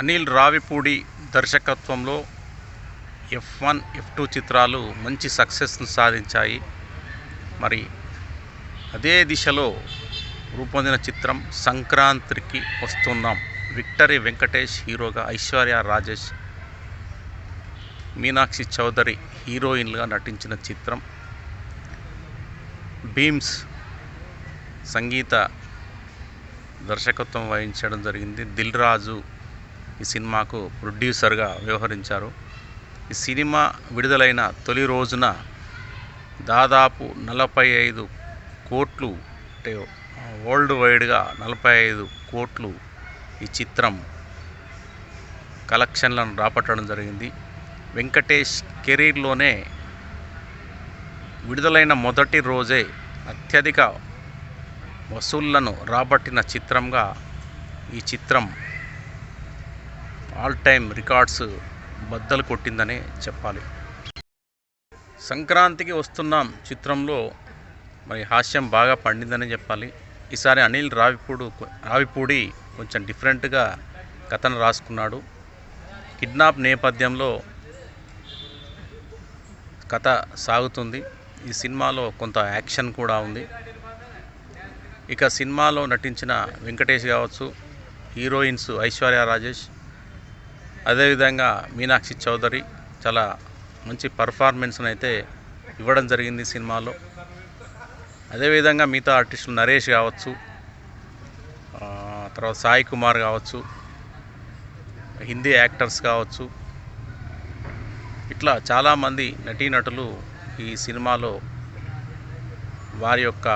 అనిల్ రావిపూడి దర్శకత్వంలో F1, F2 చిత్రాలు మంచి సక్సెస్ను సాధించాయి. మరి అదే దిశలో రూపొందిన చిత్రం సంక్రాంతికి వస్తున్నాం. విక్టరీ వెంకటేష్ హీరోగా, ఐశ్వర్య రాజేష్, మీనాక్షి చౌదరి హీరోయిన్లుగా నటించిన చిత్రం. భీమ్స్ సంగీత దర్శకత్వం వహించడం జరిగింది. దిల్ రాజు ఈ సినిమాకు ప్రొడ్యూసర్గా వ్యవహరించారు. ఈ సినిమా విడుదలైన తొలి రోజున దాదాపు 45 కోట్లు, అంటే వరల్డ్ వైడ్గా 45 కోట్లు ఈ చిత్రం కలెక్షన్లను రాబట్టడం జరిగింది. వెంకటేష్ కెరీర్లోనే విడుదలైన మొదటి రోజే అత్యధిక వసూళ్లను రాబట్టిన చిత్రంగా ఈ చిత్రం ఆల్ టైమ్ రికార్డ్స్ బద్దలు కొట్టిందనే చెప్పాలి. సంక్రాంతికి వస్తున్నాం చిత్రంలో మరి హాస్యం బాగా పండిందని చెప్పాలి. ఈసారి అనిల్ రావిపూడి కొంచెం డిఫరెంట్గా కథను రాసుకున్నాడు. కిడ్నాప్ నేపథ్యంలో కథ సాగుతుంది. ఈ సినిమాలో కొంత యాక్షన్ కూడా ఉంది. ఇక సినిమాలో నటించిన వెంకటేష్ కావచ్చు, హీరోయిన్స్ ఐశ్వర్య రాజేష్, అదేవిధంగా మీనాక్షి చౌదరి చాలా మంచి పర్ఫార్మెన్స్ను అయితే ఇవ్వడం జరిగింది సినిమాలో. అదేవిధంగా మిగతా ఆర్టిస్టులు నరేష్ కావచ్చు, తర్వాత సాయి కుమార్ కావచ్చు, హిందీ యాక్టర్స్ కావచ్చు, ఇట్లా చాలామంది నటీనటులు ఈ సినిమాలో వారి యొక్క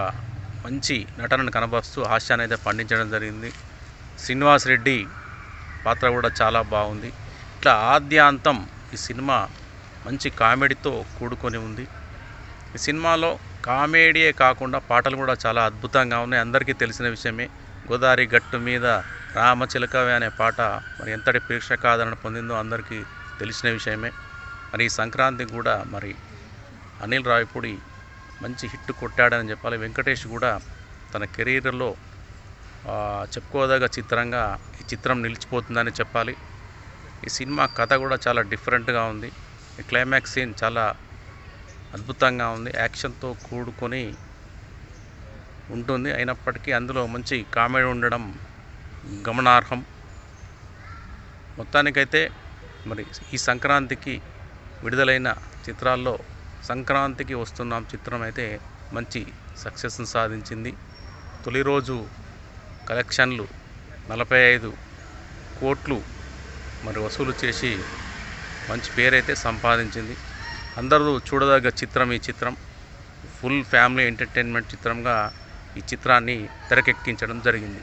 మంచి నటనను కనబరుస్తూ హాస్యాన్ని అయితే పండించడం జరిగింది. శ్రీనివాస్ రెడ్డి పాత్ర కూడా చాలా బాగుంది. ఇట్లా ఆద్యాంతం ఈ సినిమా మంచి కామెడీతో కూడుకొని ఉంది. ఈ సినిమాలో కామెడీయే కాకుండా పాటలు కూడా చాలా అద్భుతంగా ఉన్నాయి. అందరికీ తెలిసిన విషయమే. గోదావరి గట్టు మీద రామచిలకవే అనే పాట మరి ఎంతటి ప్రేక్షకాదరణ పొందిందో అందరికీ తెలిసిన విషయమే. మరి ఈ సంక్రాంతికి కూడా మరి అనిల్ రావిపూడి మంచి హిట్ కొట్టాడని చెప్పాలి. వెంకటేష్ కూడా తన కెరీర్లో చెప్పుకోదగ్గ చిత్రంగా ఈ చిత్రం నిలిచిపోతుందని చెప్పాలి. ఈ సినిమా కథ కూడా చాలా డిఫరెంట్గా ఉంది. ఈ క్లైమాక్స్ సీన్ చాలా అద్భుతంగా ఉంది. యాక్షన్తో కూడుకొని ఉంటుంది. అయినప్పటికీ అందులో మంచి కామెడీ ఉండడం గమనార్హం. మొత్తానికైతే మరి ఈ సంక్రాంతికి విడుదలైన చిత్రాల్లో సంక్రాంతికి వస్తున్నాం చిత్రం అయితే మంచి సక్సెస్ను సాధించింది. తొలి రోజు కలెక్షన్లు 45 కోట్లు మరి వసూలు చేసి మంచి పేరైతే సంపాదించింది. అందరూ చూడదగ్గ చిత్రం ఈ చిత్రం. ఫుల్ ఫ్యామిలీ ఎంటర్టైన్మెంట్ చిత్రంగా ఈ చిత్రాన్ని తెరకెక్కించడం జరిగింది.